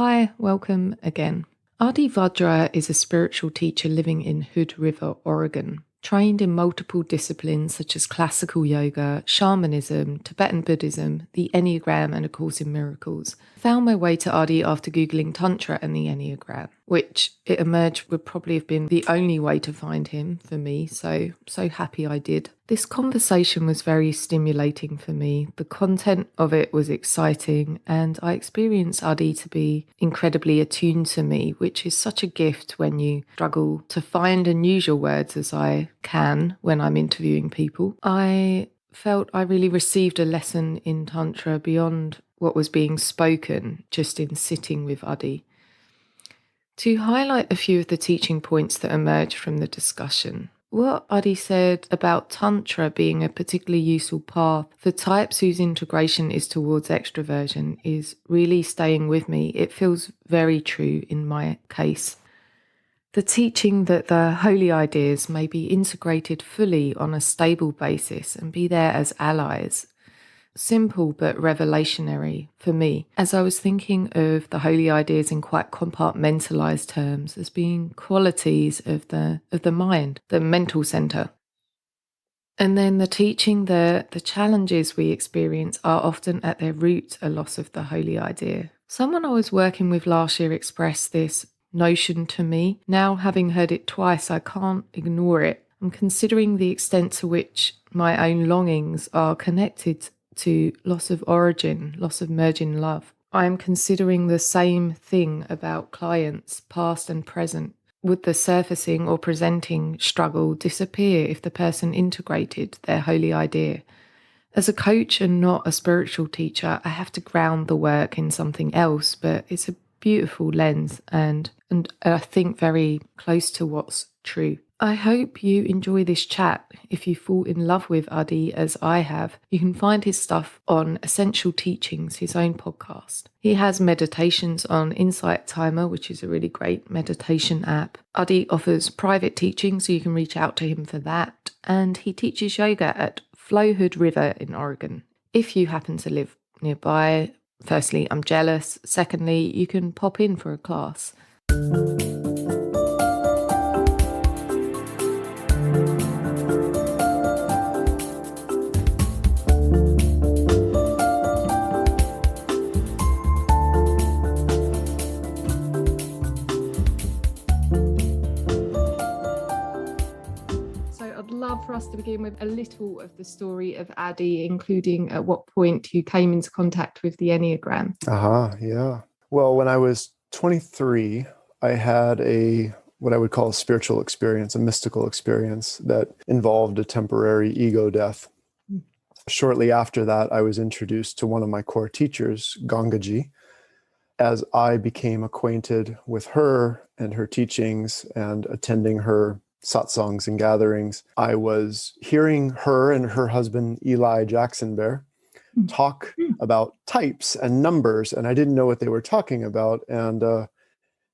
Hi, welcome again. Adi Vajra is a spiritual teacher living in Hood River, Oregon, trained in multiple disciplines such as classical yoga, shamanism, Tibetan Buddhism, the Enneagram, and A Course in Miracles. Found my way to Adi after Googling Tantra and the Enneagram, which it emerged would probably have been the only way to find him for me, so happy I did. This conversation was very stimulating for me. The content of it was exciting, and I experienced Adi to be incredibly attuned to me, which is such a gift when you struggle to find and use your words as I can when I'm interviewing people. I felt I really received a lesson in Tantra beyond what was being spoken, just in sitting with Adi. To highlight a few of the teaching points that emerged from the discussion, what Adi said about Tantra being a particularly useful path for types whose integration is towards extroversion is really staying with me. It feels very true in my case. The teaching that the holy ideas may be integrated fully on a stable basis and be there as allies. Simple but revelationary for me, as I was thinking of the holy ideas in quite compartmentalized terms as being qualities of the mind, the mental center. And then the teaching that the challenges we experience are often at their root a loss of the holy idea. Someone I was working with last year expressed this notion to me. Now, having heard it twice, I can't ignore it. I'm considering the extent to which my own longings are connected to loss of origin, loss of merging love. I am considering the same thing about clients, past and present. Would the surfacing or presenting struggle disappear if the person integrated their holy idea? As a coach and not a spiritual teacher, I have to ground the work in something else, but it's a beautiful lens and I think very close to what's true. I hope you enjoy this chat. If you fall in love with Adi as I have, you can find his stuff on Essential Teachings, his own podcast. He has meditations on Insight Timer, which is a really great meditation app. Adi offers private teaching, so you can reach out to him for that. And he teaches yoga at Hood River in Oregon. If you happen to live nearby, firstly, I'm jealous. Secondly, you can pop in for a class. For us to begin with a little of the story of Adi, including at what point you came into contact with the Enneagram. Yeah. Well, when I was 23, I had what I would call a spiritual experience, a mystical experience that involved a temporary ego death. Shortly after that, I was introduced to one of my core teachers, Gangaji. As I became acquainted with her and her teachings and attending her satsangs and gatherings, I was hearing her and her husband, Eli Jackson-Bear, talk about types and numbers, and I didn't know what they were talking about. And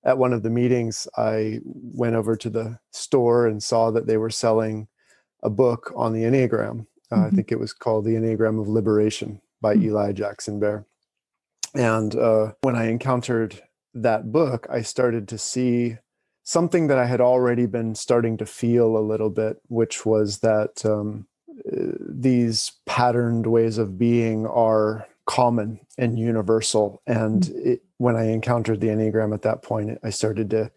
at one of the meetings, I went over to the store and saw that they were selling a book on the Enneagram. I think it was called The Enneagram of Liberation by Eli Jackson-Bear. And when I encountered that book, I started to see something that I had already been starting to feel a little bit, which was that these patterned ways of being are common and universal. And when I encountered the Enneagram at that point, I started to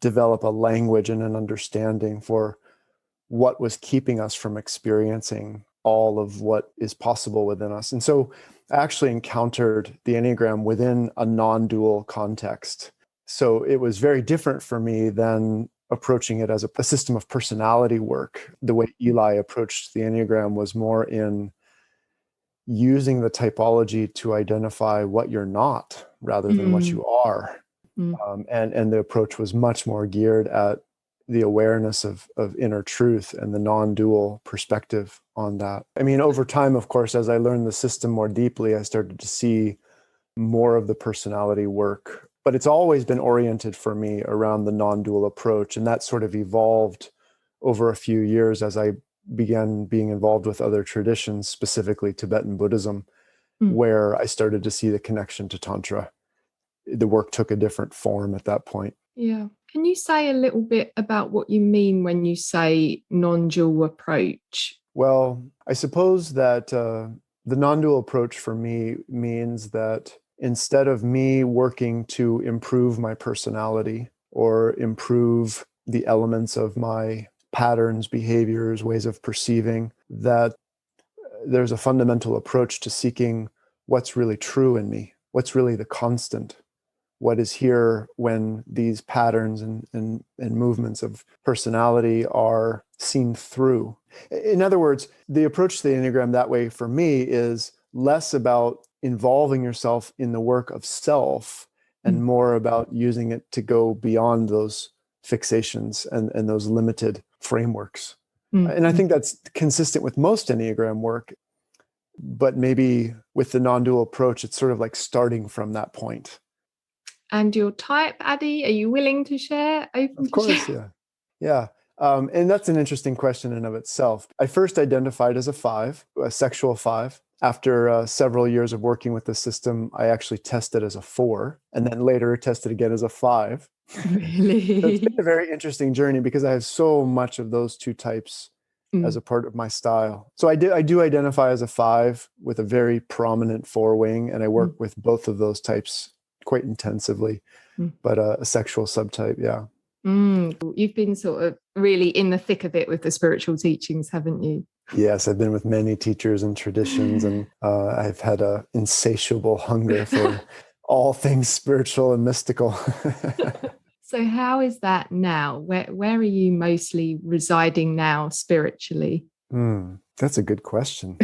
develop a language and an understanding for what was keeping us from experiencing all of what is possible within us. And so I actually encountered the Enneagram within a non-dual context. So it was very different for me than approaching it as a system of personality work. The way Eli approached the Enneagram was more in using the typology to identify what you're not rather than what you are. And the approach was much more geared at the awareness of inner truth and the non-dual perspective on that. I mean, over time, of course, as I learned the system more deeply, I started to see more of the personality work. But it's always been oriented for me around the non-dual approach. And that sort of evolved over a few years as I began being involved with other traditions, specifically Tibetan Buddhism, where I started to see the connection to Tantra. the work took a different form at that point. Yeah. Can you say a little bit about what you mean when you say non-dual approach? Well, I suppose that the non-dual approach for me means that instead of me working to improve my personality or improve the elements of my patterns, behaviors, ways of perceiving, that there's a fundamental approach to seeking what's really true in me, what's really the constant, what is here when these patterns and movements of personality are seen through. In other words, the approach to the Enneagram that way for me is less about involving yourself in the work of self and more about using it to go beyond those fixations and those limited frameworks. And I think that's consistent with most Enneagram work, but maybe with the non-dual approach, it's sort of like starting from that point. And your type, Addy, are you willing to share? Of course, yeah. And that's an interesting question in and of itself. I first identified as a 5, a sexual 5. After several years of working with the system, I actually tested as a 4, and then later tested again as a 5. Really? So it's been a very interesting journey because I have so much of those two types as a part of my style. So I do identify as a 5 with a very prominent 4 wing, and I work with both of those types quite intensively, but a sexual subtype, yeah. You've been sort of really in the thick of it with the spiritual teachings, haven't you? Yes, I've been with many teachers and traditions, and I've had an insatiable hunger for all things spiritual and mystical. So how is that now? Where are you mostly residing now spiritually? That's a good question.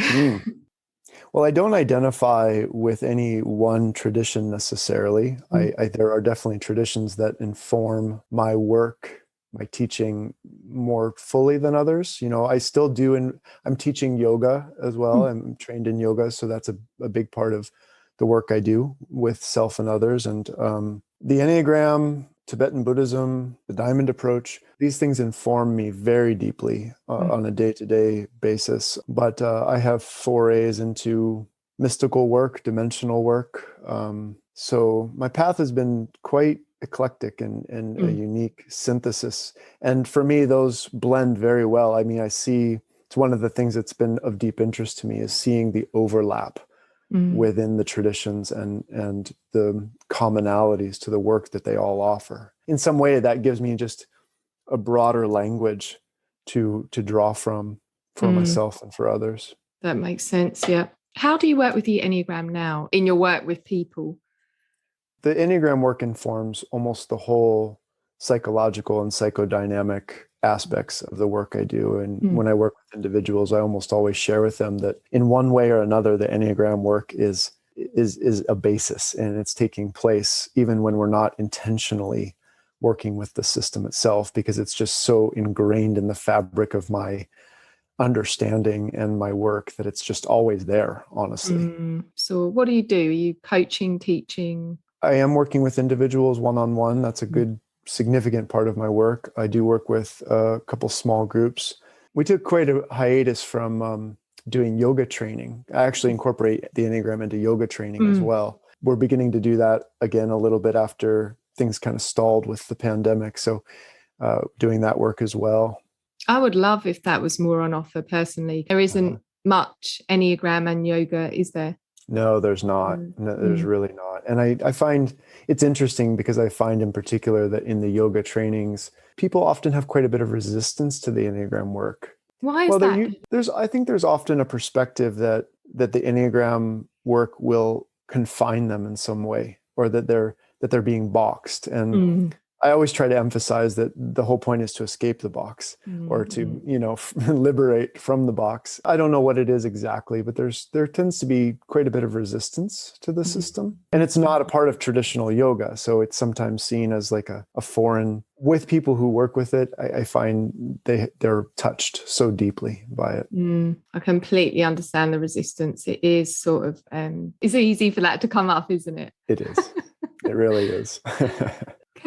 Well, I don't identify with any one tradition necessarily. There are definitely traditions that inform my work, my teaching more fully than others. You know, I still do, and I'm teaching yoga as well. I'm trained in yoga, so that's a big part of the work I do with self and others. And the Enneagram, Tibetan Buddhism, the Diamond Approach, these things inform me very deeply on a day-to-day basis. But I have forays into mystical work, dimensional work. So my path has been quite eclectic and a unique synthesis. And for me, those blend very well. I mean, I see, it's one of the things that's been of deep interest to me is seeing the overlap within the traditions and the commonalities to the work that they all offer. In some way, that gives me just a broader language to draw from for myself and for others. That makes sense, yeah. How do you work with the Enneagram now in your work with people? The Enneagram work informs almost the whole psychological and psychodynamic aspects of the work I do. And when I work with individuals, I almost always share with them that in one way or another, the Enneagram work is a basis, and it's taking place even when we're not intentionally working with the system itself, because it's just so ingrained in the fabric of my understanding and my work that it's just always there, honestly. So what do? Are you coaching, teaching? I am working with individuals one-on-one. That's a good significant part of my work. I do work with a couple small groups. We took quite a hiatus from doing yoga training. I actually incorporate the Enneagram into yoga training as well. We're beginning to do that again a little bit after things kind of stalled with the pandemic. So doing that work as well. I would love if that was more on offer personally. There isn't much Enneagram and yoga, is there? No, there's not. No, there's really not. And I find it's interesting because I find in particular that in the yoga trainings, people often have quite a bit of resistance to the Enneagram work. Why is that? I think there's often a perspective that the Enneagram work will confine them in some way, or that they're being boxed. And I always try to emphasize that the whole point is to escape the box or to, liberate from the box. I don't know what it is exactly, but there tends to be quite a bit of resistance to the system. And it's not a part of traditional yoga. So it's sometimes seen as like a foreign. With people who work with it, I find they're touched so deeply by it. I completely understand the resistance. It is sort of, it's easy for that to come up, isn't it? It is. It really is.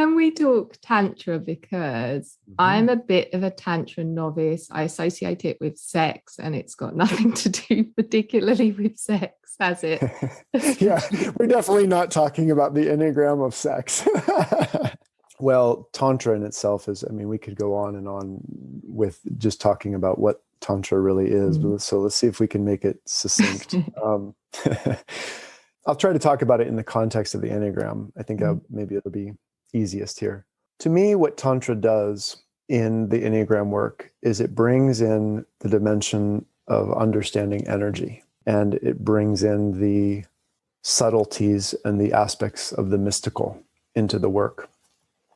Can we talk Tantra? Because I'm a bit of a Tantra novice. I associate it with sex, and it's got nothing to do particularly with sex, has it? Yeah, we're definitely not talking about the Enneagram of sex. Well, Tantra in itself is, I mean, we could go on and on with just talking about what Tantra really is. So let's see if we can make it succinct. I'll try to talk about it in the context of the Enneagram. I think maybe it'll be easiest here. To me, what Tantra does in the Enneagram work is it brings in the dimension of understanding energy, and it brings in the subtleties and the aspects of the mystical into the work.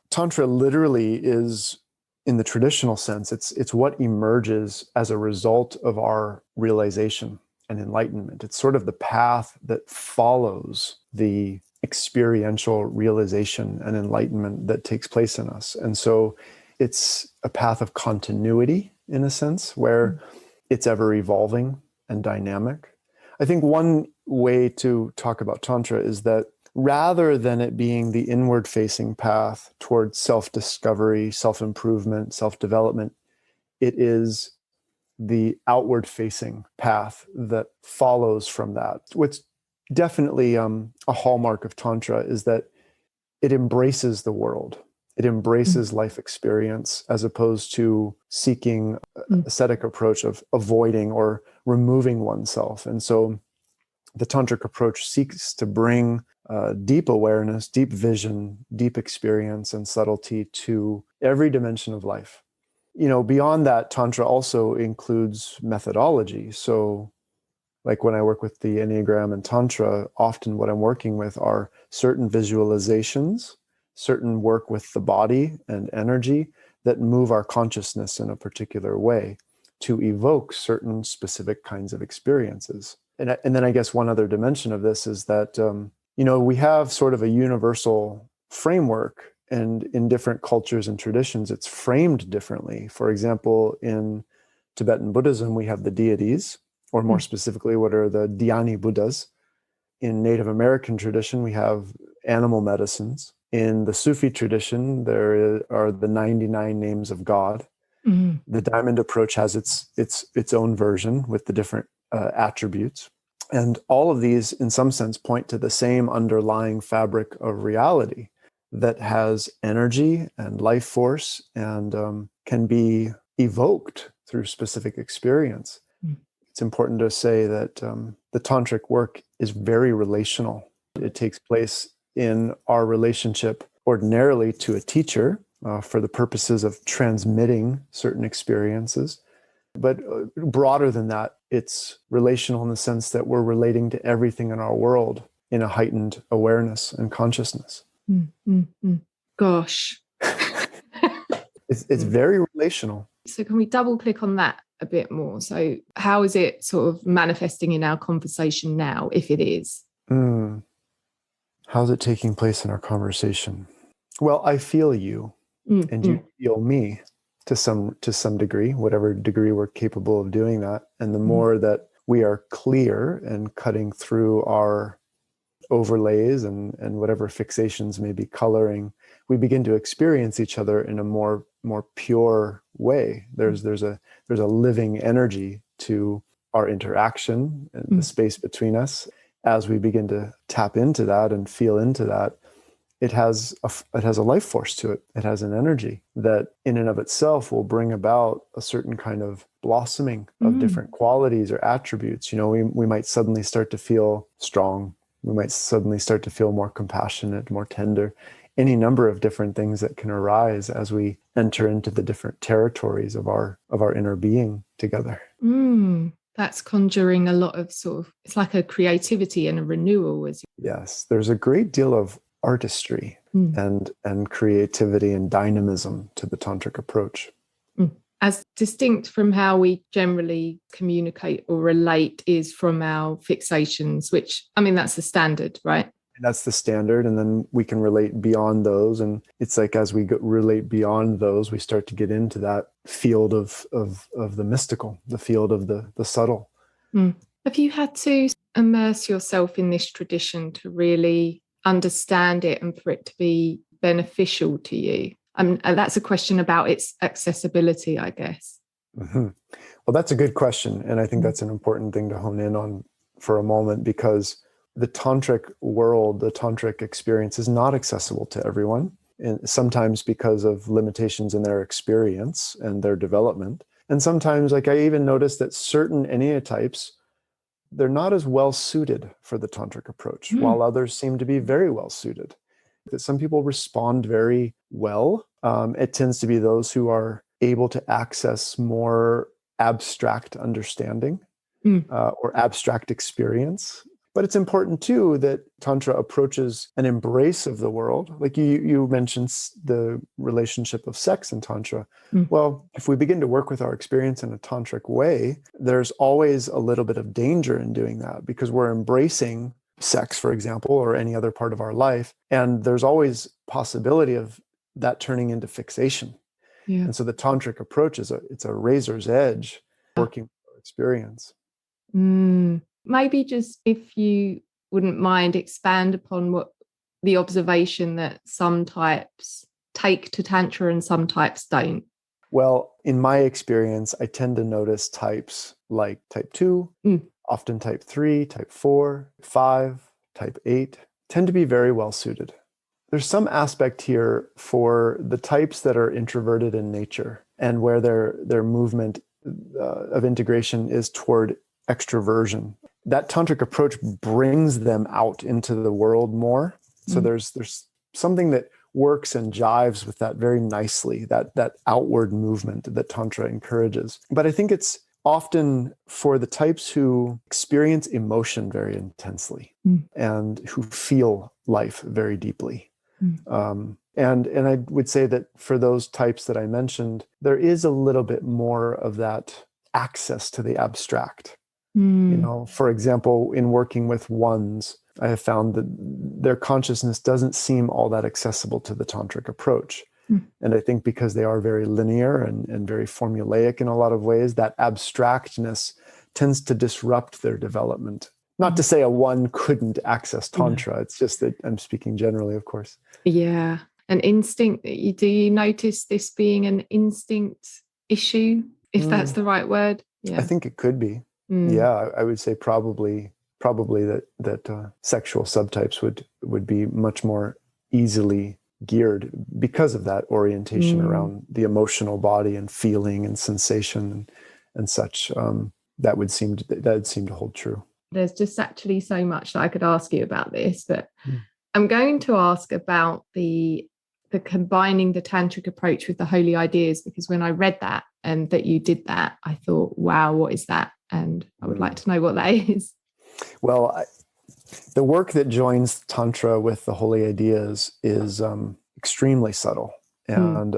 Tantra literally is, in the traditional sense, it's what emerges as a result of our realization and enlightenment. It's sort of the path that follows the experiential realization and enlightenment that takes place in us. And so it's a path of continuity, in a sense, where it's ever evolving and dynamic. I think one way to talk about Tantra is that rather than it being the inward-facing path towards self-discovery, self-improvement, self-development, it is the outward-facing path that follows from that. What's definitely a hallmark of Tantra is that it embraces the world. It embraces life experience, as opposed to seeking ascetic approach of avoiding or removing oneself. And so the Tantric approach seeks to bring deep awareness, deep vision, deep experience, and subtlety to every dimension of life. You know, beyond that, Tantra also includes methodology. So like when I work with the Enneagram and Tantra, often what I'm working with are certain visualizations, certain work with the body and energy that move our consciousness in a particular way to evoke certain specific kinds of experiences. And then I guess one other dimension of this is that, we have sort of a universal framework, and in different cultures and traditions, it's framed differently. For example, in Tibetan Buddhism, we have the deities, or more specifically, what are the Dhyani Buddhas. In Native American tradition, we have animal medicines. In the Sufi tradition, there are the 99 names of God. The Diamond approach has its own version with the different attributes. And all of these, in some sense, point to the same underlying fabric of reality that has energy and life force and can be evoked through specific experience. It's important to say that the Tantric work is very relational. It takes place in our relationship ordinarily to a teacher for the purposes of transmitting certain experiences. But broader than that, it's relational in the sense that we're relating to everything in our world in a heightened awareness and consciousness. Gosh. It's very relational. So can we double click on that a bit more? So how is it sort of manifesting in our conversation now, if it is? How's it taking place in our conversation? Well, I feel you and you feel me to some degree, whatever degree we're capable of doing that. And the more that we are clear and cutting through our overlays and whatever fixations may be coloring, we begin to experience each other in a more pure way. There's a living energy to our interaction and the space between us. As we begin to tap into that and feel into that, it has a life force to it. It has an energy that in and of itself will bring about a certain kind of blossoming of different qualities or attributes. We might suddenly start to feel strong. We might suddenly start to feel more compassionate, more tender, any number of different things that can arise as we enter into the different territories of our inner being together. That's conjuring a lot of it's like a creativity and a renewal. Yes, there's a great deal of artistry and creativity and dynamism to the Tantric approach. As distinct from how we generally communicate or relate is from our fixations, which, I mean, that's the standard, right? That's the standard. And then we can relate beyond those. And it's like, as we relate beyond those, we start to get into that field of the mystical, the field of the subtle. Have you had to immerse yourself in this tradition to really understand it and for it to be beneficial to you? And that's a question about its accessibility, I guess. Mm-hmm. Well, that's a good question. And I think that's an important thing to hone in on for a moment, because the tantric world, the tantric experience is not accessible to everyone. And sometimes because of limitations in their experience and their development. And sometimes, like, I even noticed that certain enneatypes, they're not as well suited for the tantric approach, while others seem to be very well suited. That some people respond very well. It tends to be those who are able to access more abstract understanding or abstract experience. But it's important too that Tantra approaches an embrace of the world. Like you mentioned the relationship of sex in Tantra. Well, if we begin to work with our experience in a tantric way, there's always a little bit of danger in doing that, because we're embracing sex, for example, or any other part of our life. And there's always possibility of that turning into fixation. Yeah. And so the tantric approach it's a razor's edge working with our experience. Maybe just, if you wouldn't mind, expand upon what the observation that some types take to Tantra and some types don't. Well, in my experience, I tend to notice types like type 2, often type 3, type 4, 5, type 8, tend to be very well suited. There's some aspect here for the types that are introverted in nature and where their movement of integration is toward extroversion. That tantric approach brings them out into the world more. So there's something that works and jives with that very nicely, that outward movement that Tantra encourages. But I think it's often for the types who experience emotion very intensely and who feel life very deeply. And I would say that for those types that I mentioned, there is a little bit more of that access to the abstract. You know, for example, in working with ones, I have found that their consciousness doesn't seem all that accessible to the tantric approach. And I think because they are very linear and very formulaic in a lot of ways, that abstractness tends to disrupt their development. Not to say a one couldn't access Tantra. It's just that I'm speaking generally, of course. Yeah. An instinct. Do you notice this being an instinct issue, if that's the right word? Yeah. I think it could be. Yeah, I would say probably that sexual subtypes would be much more easily geared because of that orientation around the emotional body and feeling and sensation and such. That would seem to hold true. There's just actually so much that I could ask you about this, but I'm going to ask about the combining the tantric approach with the holy ideas, because when I read that and that you did that, I thought, wow, what is that? And I would like to know what that is. Well, the work that joins Tantra with the holy ideas is extremely subtle. And,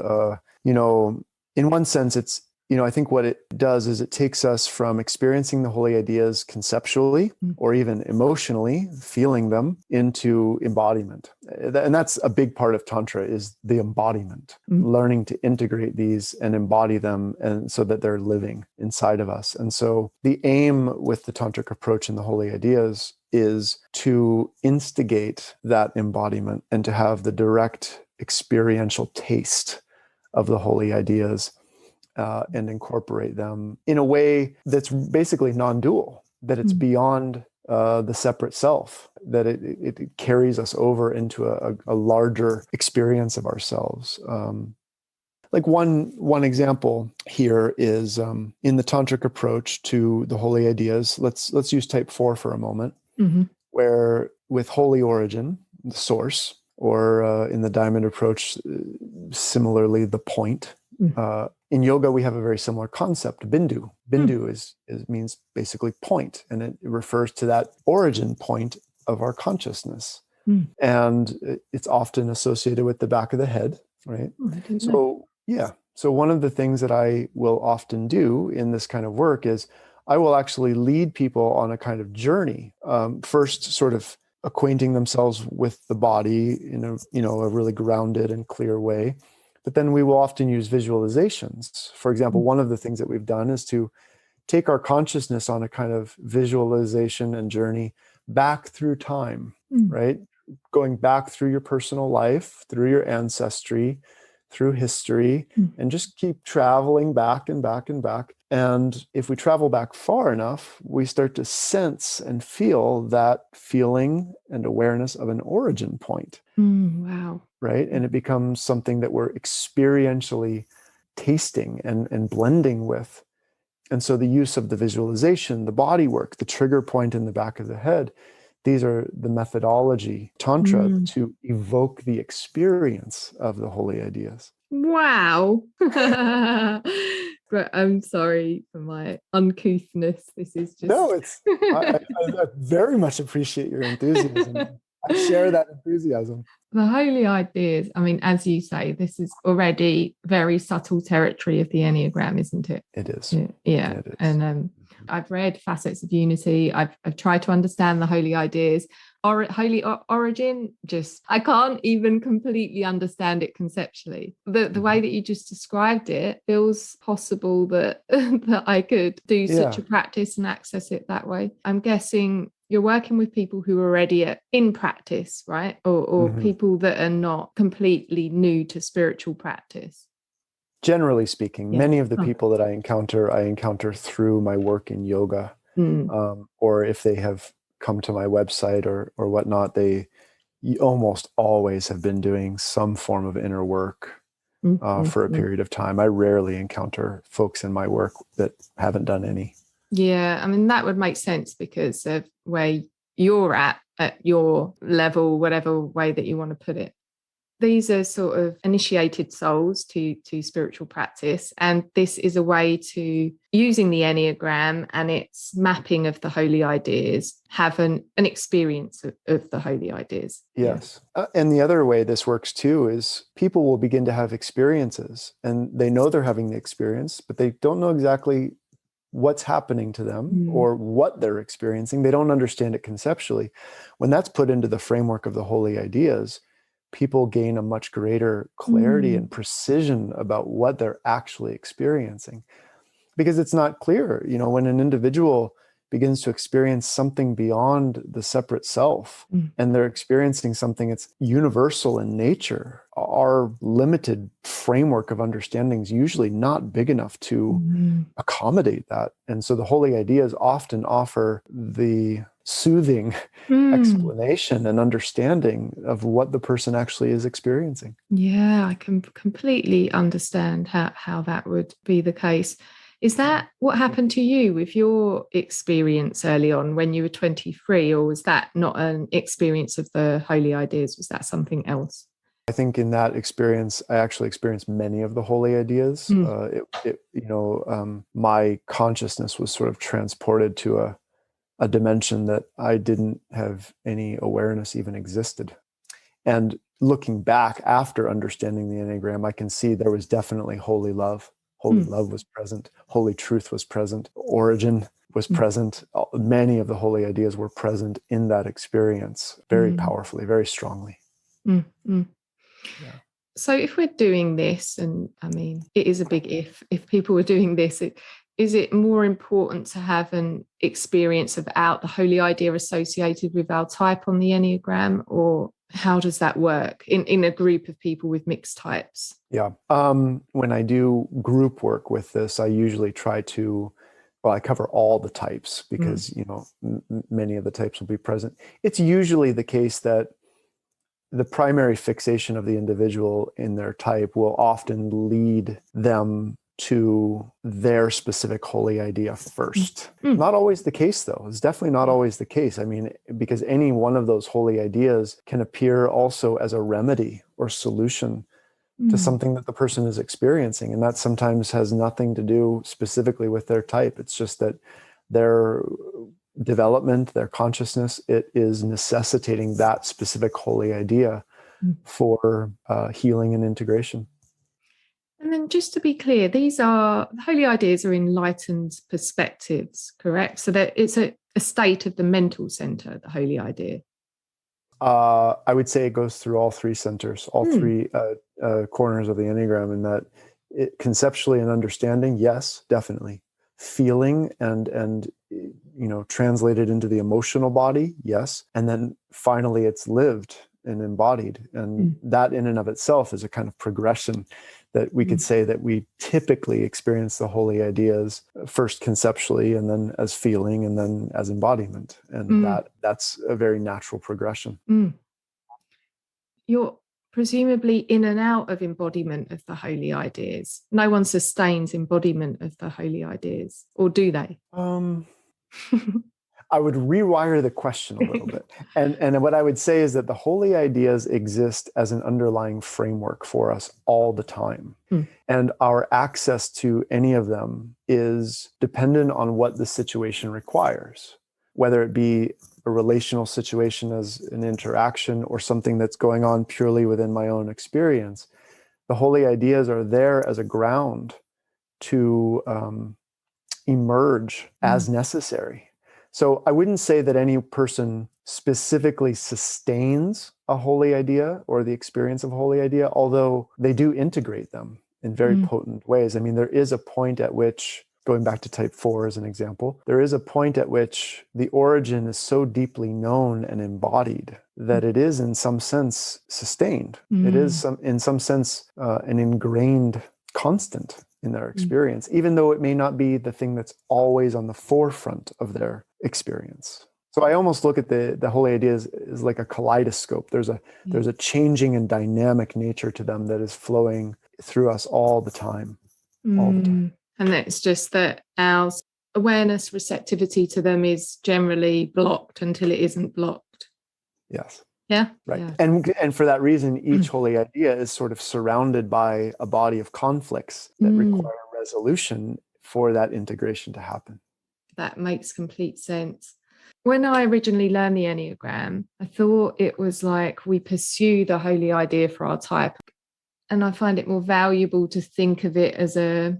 you know, in one sense, it's, you know, I think what it does is it takes us from experiencing the holy ideas conceptually or even emotionally, feeling them, into embodiment. And that's a big part of Tantra, is the embodiment, learning to integrate these and embody them, and so that they're living inside of us. And so the aim with the Tantric approach and the holy ideas is to instigate that embodiment and to have the direct experiential taste of the holy ideas and incorporate them in a way that's basically non-dual, that it's beyond the separate self, that it carries us over into a larger experience of ourselves. Like one example here is in the Tantric approach to the holy ideas. Let's use type 4 for a moment, where with holy origin, the source, or in the diamond approach, similarly, the point. In yoga, we have a very similar concept, bindu. Bindu means basically point, and it refers to that origin point of our consciousness. And it's often associated with the back of the head, right? So one of the things that I will often do in this kind of work is I will actually lead people on a kind of journey, first sort of acquainting themselves with the body in a really grounded and clear way. But then we will often use visualizations. For example, one of the things that we've done is to take our consciousness on a kind of visualization and journey back through time, right? going back through your personal life, through your ancestry, through history, and just keep traveling back and back and back. And if we travel back far enough, we start to sense and feel that feeling and awareness of an origin point. Wow. Right? And it becomes something that we're experientially tasting and blending with. And so the use of the visualization, the body work, the trigger point in the back of the head, these are the methodology, Tantra, to evoke the experience of the holy ideas. Wow. But I'm sorry for my uncouthness. This is just... No, I very much appreciate your enthusiasm. I share that enthusiasm. The holy ideas, I mean, as you say, this is already very subtle territory of the Enneagram, isn't it? It is. Yeah. It is. And I've read Facets of Unity. I've tried to understand the holy ideas. Holy origin, just, I can't even completely understand it conceptually. The way that you just described it feels possible that that I could do such a practice and access it that way. I'm guessing you're working with people who are already in practice, right? Or people that are not completely new to spiritual practice. Generally speaking, many of the people that I encounter through my work in yoga, or if they have come to my website or whatnot, they almost always have been doing some form of inner work for a period of time. I rarely encounter folks in my work that haven't done any. Yeah, I mean, that would make sense because of where you're at your level, whatever way that you want to put it. These are sort of initiated souls to spiritual practice. And this is a way to, using the Enneagram and its mapping of the holy ideas, have an experience of the holy ideas. Yes. And the other way this works too is people will begin to have experiences and they know they're having the experience, but they don't know exactly what's happening to them or what they're experiencing. They don't understand it conceptually. When that's put into the framework of the holy ideas, people gain a much greater clarity and precision about what they're actually experiencing. Because it's not clear, when an individual begins to experience something beyond the separate self and they're experiencing something that's universal in nature, our limited framework of understanding is usually not big enough to accommodate that. And so the holy ideas often offer the soothing explanation and understanding of what the person actually is experiencing. Yeah, I can completely understand how that would be the case. Is that what happened to you with your experience early on when you were 23, or was that not an experience of the holy ideas? Was that something else? I think in that experience, I actually experienced many of the holy ideas. My consciousness was sort of transported to a dimension that I didn't have any awareness even existed. And looking back after understanding the Enneagram, I can see there was definitely holy love. Holy love was present. Holy truth was present. Origin was present. Many of the holy ideas were present in that experience very powerfully, very strongly. Yeah. So if we're doing this, and I mean, it is a big if people were doing this, is it more important to have an experience about the holy idea associated with our type on the Enneagram, or how does that work in a group of people with mixed types? Yeah. When I do group work with this, I usually try to, I cover all the types because, many of the types will be present. It's usually the case that the primary fixation of the individual in their type will often lead them to their specific holy idea first. Not always the case, though. It's definitely not always the case. I mean, because any one of those holy ideas can appear also as a remedy or solution to something that the person is experiencing. And that sometimes has nothing to do specifically with their type. It's just that their development, their consciousness, it is necessitating that specific holy idea for healing and integration. And then just to be clear, the holy ideas are enlightened perspectives, correct? So that it's a state of the mental center, the holy idea. I would say it goes through all three centers, all three corners of the Enneagram, and that conceptually and understanding, yes, definitely. feeling and translated into the emotional body, yes, and then finally it's lived and embodied, and that in and of itself is a kind of progression that we could say that we typically experience the holy ideas first conceptually, and then as feeling, and then as embodiment, and that's a very natural progression. You're presumably in and out of embodiment of the holy ideas. No one sustains embodiment of the holy ideas, or do they? I would rewire the question a little bit. And what I would say is that the holy ideas exist as an underlying framework for us all the time. And our access to any of them is dependent on what the situation requires, whether it be a relational situation as an interaction or something that's going on purely within my own experience. The holy ideas are there as a ground to emerge as necessary. So I wouldn't say that any person specifically sustains a holy idea or the experience of a holy idea, although they do integrate them in very potent ways. I mean, there is a point at which, going back to type 4 as an example, there is a point at which the origin is so deeply known and embodied that it is in some sense sustained. It is in some sense an ingrained constant in their experience, even though it may not be the thing that's always on the forefront of their experience. So I almost look at the holy ideas as like a kaleidoscope. There's a changing and dynamic nature to them that is flowing through us all the time. All the time. And it's just that our awareness, receptivity to them is generally blocked until it isn't blocked. Yes. Yeah. Right. Yeah. And for that reason, each holy idea is sort of surrounded by a body of conflicts that require resolution for that integration to happen. That makes complete sense. When I originally learned the Enneagram, I thought it was like we pursue the holy idea for our type. And I find it more valuable to think of it as a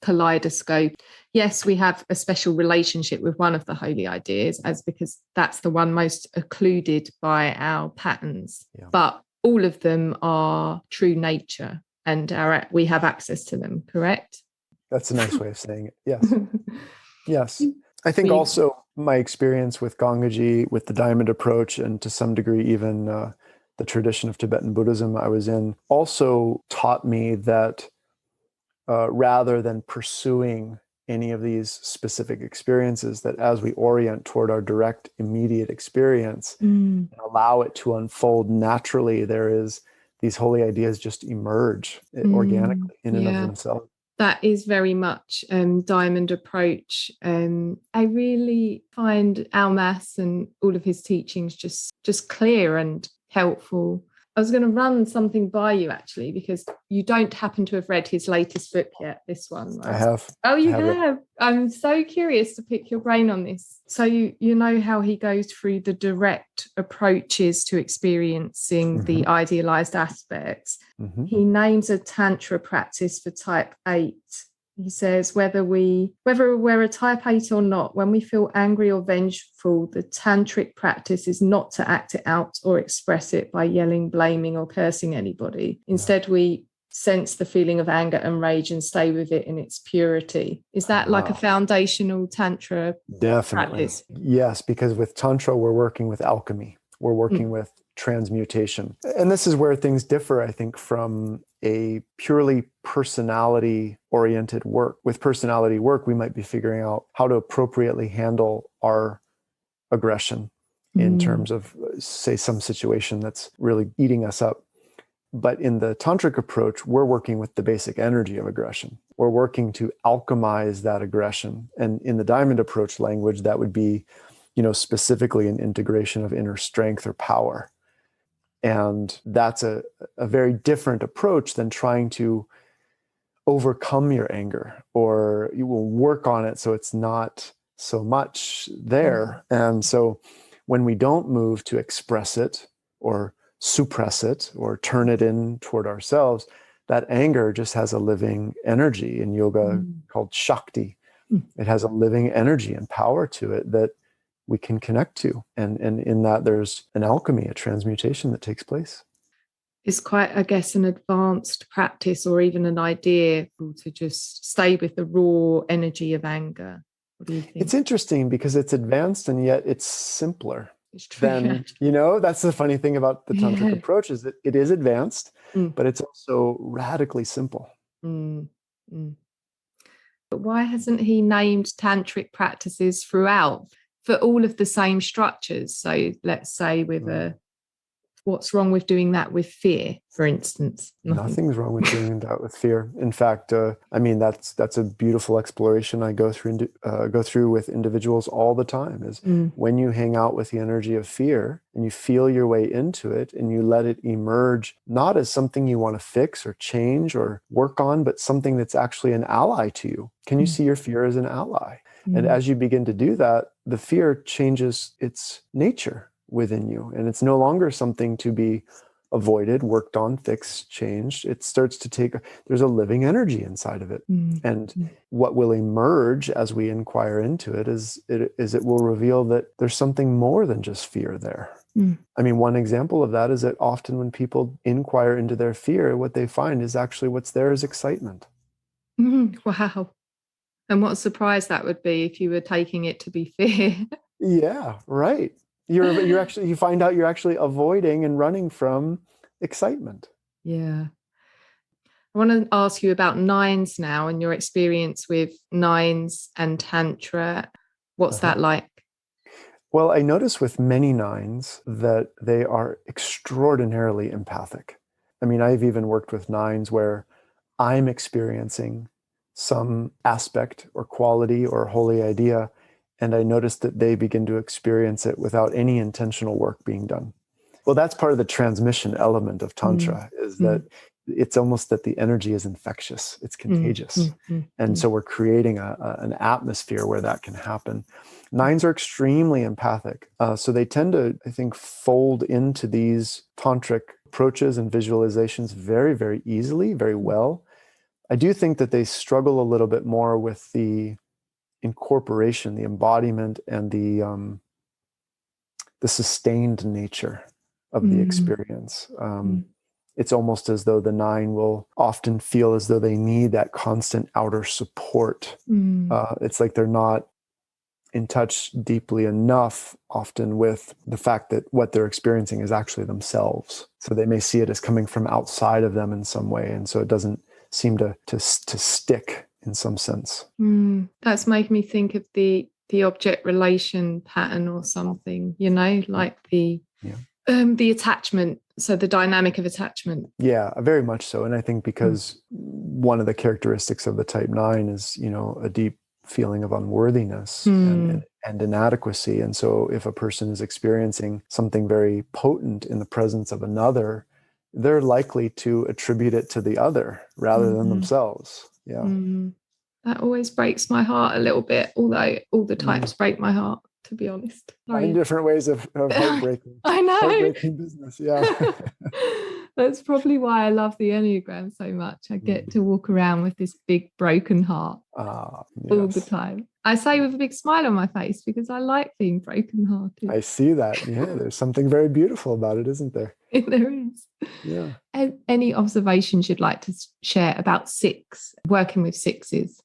kaleidoscope. Yes, we have a special relationship with one of the holy ideas, as because that's the one most occluded by our patterns. Yeah. But all of them are true nature, and we have access to them, correct? That's a nice way of saying it. Yes. Yes. I think also my experience with Gangaji, with the diamond approach, and to some degree even the tradition of Tibetan Buddhism I was in, also taught me that rather than pursuing any of these specific experiences, that as we orient toward our direct, immediate experience and allow it to unfold naturally, these holy ideas just emerge organically in and of themselves. That is very much diamond approach. I really find Almaas and all of his teachings just clear and helpful. I was going to run something by you, actually, because you don't happen to have read his latest book yet, this one, right? I have. Oh, you have? I'm so curious to pick your brain on this. So you know how he goes through the direct approaches to experiencing the idealized aspects. He names a Tantra practice for type 8. He says, whether we're a type 8 or not, when we feel angry or vengeful, the tantric practice is not to act it out or express it by yelling, blaming, or cursing anybody. Instead, we sense the feeling of anger and rage and stay with it in its purity. Is that like a foundational Tantra practice? Yes, because with Tantra, we're working with alchemy. We're working with transmutation. And this is where things differ, I think, from a purely personality-oriented work. With personality work, we might be figuring out how to appropriately handle our aggression in terms of, say, some situation that's really eating us up. But in the Tantric approach, we're working with the basic energy of aggression. We're working to alchemize that aggression. And in the diamond approach language, that would be, specifically an integration of inner strength or power. And that's a very different approach than trying to overcome your anger, or you will work on it so it's not so much there. And so when we don't move to express it or suppress it or turn it in toward ourselves, that anger just has a living energy in yoga called Shakti. It has a living energy and power to it that we can connect to. And in that, there's an alchemy, a transmutation that takes place. It's quite, I guess, an advanced practice or even an idea to just stay with the raw energy of anger. What do you think? It's interesting because it's advanced and yet it's simpler. It's true. Then, that's the funny thing about the Tantric approach is that it is advanced, but it's also radically simple. But why hasn't he named tantric practices throughout for all of the same structures? So let's say with what's wrong with doing that with fear, for instance? Nothing's wrong with doing that with fear. In fact, that's a beautiful exploration I go through with individuals all the time. Is when you hang out with the energy of fear and you feel your way into it and you let it emerge, not as something you want to fix or change or work on, but something that's actually an ally to you. Can you see your fear as an ally? And as you begin to do that, the fear changes its nature within you. And it's no longer something to be avoided, worked on, fixed, changed. It starts to there's a living energy inside of it. And what will emerge as we inquire into it is it will reveal that there's something more than just fear there. I mean, one example of that is that often when people inquire into their fear, what they find is actually what's there is excitement. Wow. And what a surprise that would be if you were taking it to be fear. Yeah, right. You find out you're actually avoiding and running from excitement. Yeah. I want to ask you about nines now and your experience with nines and Tantra. What's that like? Well, I notice with many nines that they are extraordinarily empathic. I mean, I've even worked with nines where I'm experiencing some aspect or quality or holy idea, and I notice that they begin to experience it without any intentional work being done. Well, that's part of the transmission element of Tantra, is that it's almost that the energy is infectious, it's contagious. And so we're creating an atmosphere where that can happen. Nines are extremely empathic. So they tend to, I think, fold into these tantric approaches and visualizations very, very easily, very well. I do think that they struggle a little bit more with the incorporation, the embodiment, and the sustained nature of the experience. It's almost as though the nine will often feel as though they need that constant outer support. It's like they're not in touch deeply enough often with the fact that what they're experiencing is actually themselves. So they may see it as coming from outside of them in some way. And so it doesn't seem to stick in some sense. That's making me think of the object relation pattern or something, like the attachment. So the dynamic of attachment. Yeah, very much so. And I think because one of the characteristics of the type 9 is, a deep feeling of unworthiness and inadequacy. And so if a person is experiencing something very potent in the presence of another, they're likely to attribute it to the other rather than themselves. Yeah. That always breaks my heart a little bit, although all the types break my heart, to be honest. In different ways of heartbreaking. I know. Heartbreaking business, yeah. That's probably why I love the Enneagram so much. I get to walk around with this big broken heart all the time. I say with a big smile on my face because I like being brokenhearted. I see that. Yeah, there's something very beautiful about it, isn't there? There is. Yeah. And any observations you'd like to share about working with sixes?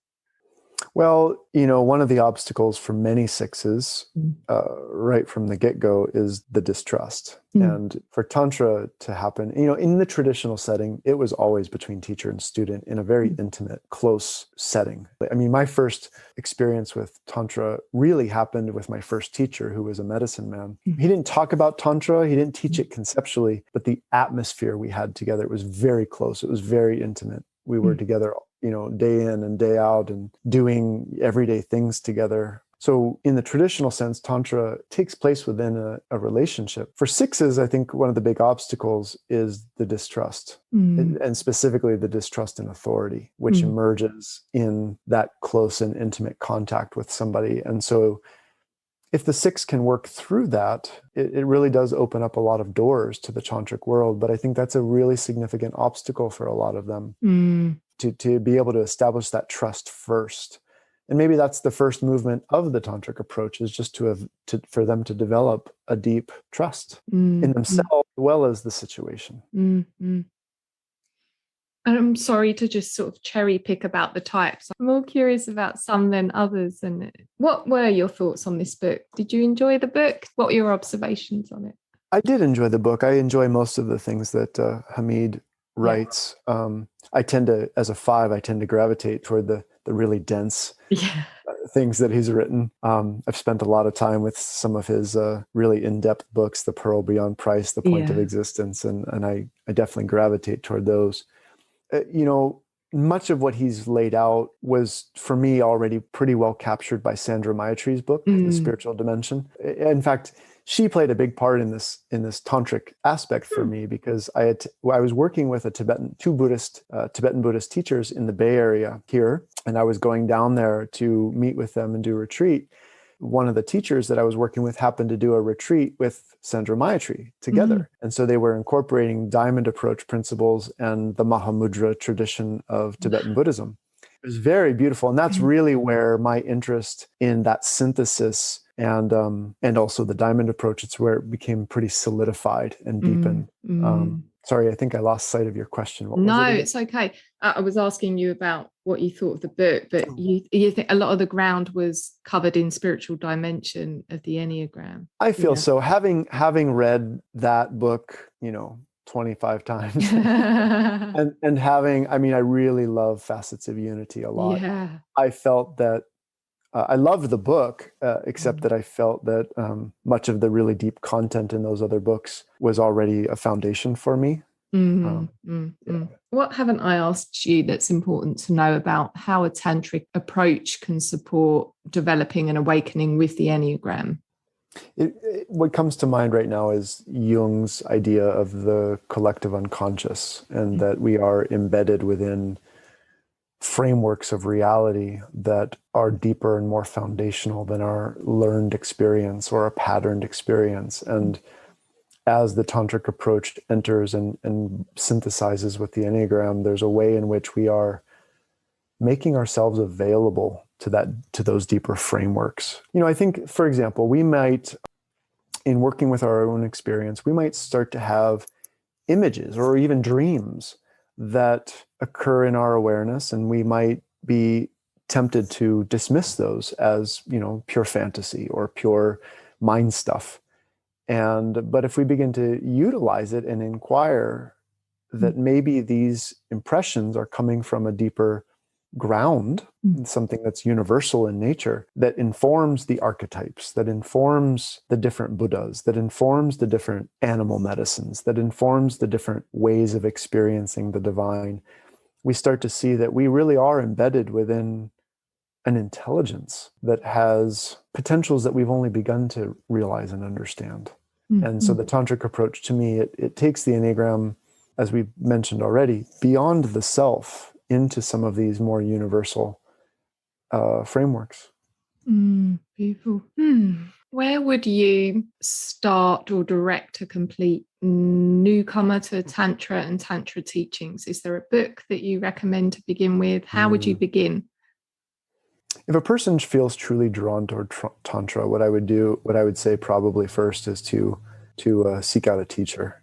Well, one of the obstacles for many sixes, right from the get-go, is the distrust. And for Tantra to happen, in the traditional setting, it was always between teacher and student in a very intimate, close setting. I mean, my first experience with Tantra really happened with my first teacher, who was a medicine man. He didn't talk about Tantra, he didn't teach it conceptually, but the atmosphere we had together, it was very close, it was very intimate. We were together, day in and day out and doing everyday things together. So in the traditional sense, Tantra takes place within a relationship. For sixes, I think one of the big obstacles is the distrust, and specifically the distrust in authority, which emerges in that close and intimate contact with somebody. And so if the six can work through that, it really does open up a lot of doors to the tantric world. But I think that's a really significant obstacle for a lot of them, to be able to establish that trust first And maybe that's the first movement of the tantric approach, is just for them to develop a deep trust in themselves as well as the situation. I'm sorry to just sort of cherry pick about the types. I'm more curious about some than others. And what were your thoughts on this book? Did you enjoy the book? What were your observations on it? I did enjoy the book. I enjoy most of the things that Hamid writes. I tend to, as a 5, I tend to gravitate toward the really dense things that he's written. I've spent a lot of time with some of his really in-depth books, The Pearl Beyond Price, The Point of Existence, and I definitely gravitate toward those. Much of what he's laid out was, for me, already pretty well captured by Sandra Maitri's book, The Spiritual Dimension. In fact, she played a big part in this tantric aspect for me, because I was working with two Tibetan Buddhist teachers in the Bay Area here, and I was going down there to meet with them and do a retreat. One of the teachers that I was working with happened to do a retreat with Sandra Maitri together. And so they were incorporating diamond approach principles and the Mahamudra tradition of Tibetan Buddhism. It was very beautiful. And that's really where my interest in that synthesis and also the diamond approach, it's where it became pretty solidified and deepened. Sorry, I think I lost sight of your question. What was it? It's okay. I was asking you about what you thought of the book, but you think a lot of the ground was covered in spiritual dimension of the Enneagram. I feel so. Having read that book, 25 times, and having, I really love Facets of Unity a lot. Yeah. I felt that I loved the book, except that I felt that much of the really deep content in those other books was already a foundation for me. What haven't I asked you that's important to know about how a tantric approach can support developing and awakening with the Enneagram? What comes to mind right now is Jung's idea of the collective unconscious, and that we are embedded within frameworks of reality that are deeper and more foundational than our learned experience or a patterned experience. And as the tantric approach enters and synthesizes with the Enneagram, there's a way in which we are making ourselves available to those deeper frameworks. I think, for example, we might, in working with our own experience, we might start to have images or even dreams that occur in our awareness, and we might be tempted to dismiss those as, pure fantasy or pure mind stuff. But if we begin to utilize it and inquire that maybe these impressions are coming from a deeper ground, something that's universal in nature, that informs the archetypes, that informs the different Buddhas, that informs the different animal medicines, that informs the different ways of experiencing the divine, we start to see that we really are embedded within an intelligence that has potentials that we've only begun to realize and understand. And so the tantric approach, to me, it takes the Enneagram, as we mentioned already, beyond the self into some of these more universal frameworks. Beautiful. Where would you start or direct a complete newcomer to Tantra and Tantra teachings? Is there a book that you recommend to begin with? How would you begin? If a person feels truly drawn toward Tantra, what I would say probably first is to seek out a teacher.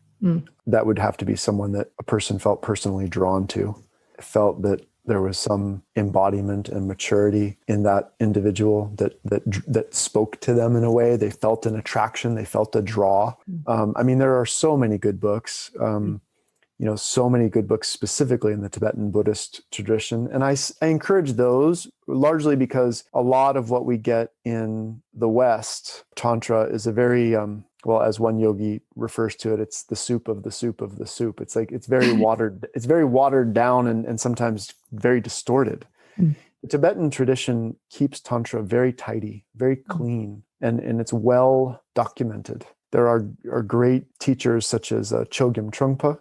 That would have to be someone that a person felt personally drawn to, felt that there was some embodiment and maturity in that individual that spoke to them in a way. They felt an attraction, they felt a draw. There are so many good books, so many good books specifically in the Tibetan Buddhist tradition. And I encourage those largely because a lot of what we get in the West, Tantra, is a very, as one yogi refers to it, it's the soup of the soup of the soup. It's like, it's very watered down and sometimes very distorted. The Tibetan tradition keeps Tantra very tidy, very clean, and it's well documented. There are great teachers such as Chogyam Trungpa,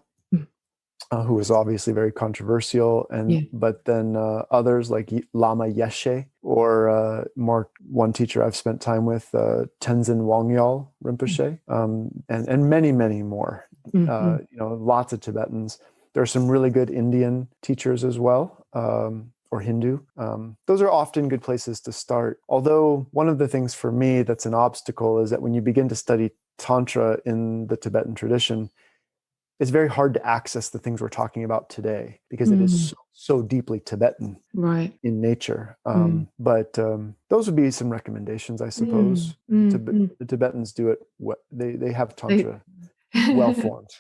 who is obviously very controversial, but then others like Lama Yeshe, or one teacher I've spent time with, Tenzin Wangyal Rinpoche, and many, many more. Lots of Tibetans. There are some really good Indian teachers as well. or Hindu. Those are often good places to start. Although one of the things for me that's an obstacle is that when you begin to study Tantra in the Tibetan tradition, it's very hard to access the things we're talking about today because it is so deeply Tibetan in nature. But those would be some recommendations, I suppose. The Tibetans do it. They have Tantra well formed.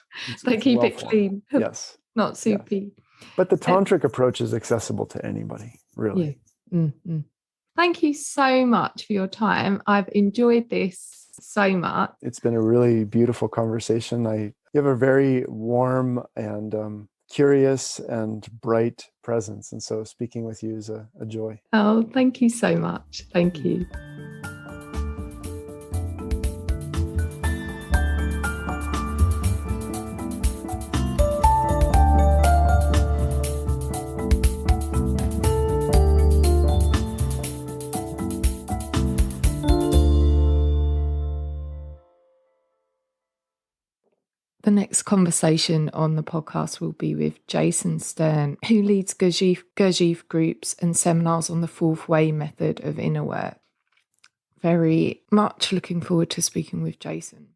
They keep it clean. Yes. Not soupy. But the Tantric approach is accessible to anybody, really. Thank you so much for your time. I've enjoyed this so much. It's been a really beautiful conversation. You have a very warm and curious and bright presence. And so speaking with you is a joy. Oh, thank you so much. Thank you. The next conversation on the podcast will be with Jason Stern, who leads Gurdjieff groups and seminars on the fourth way method of inner work. Very much looking forward to speaking with Jason.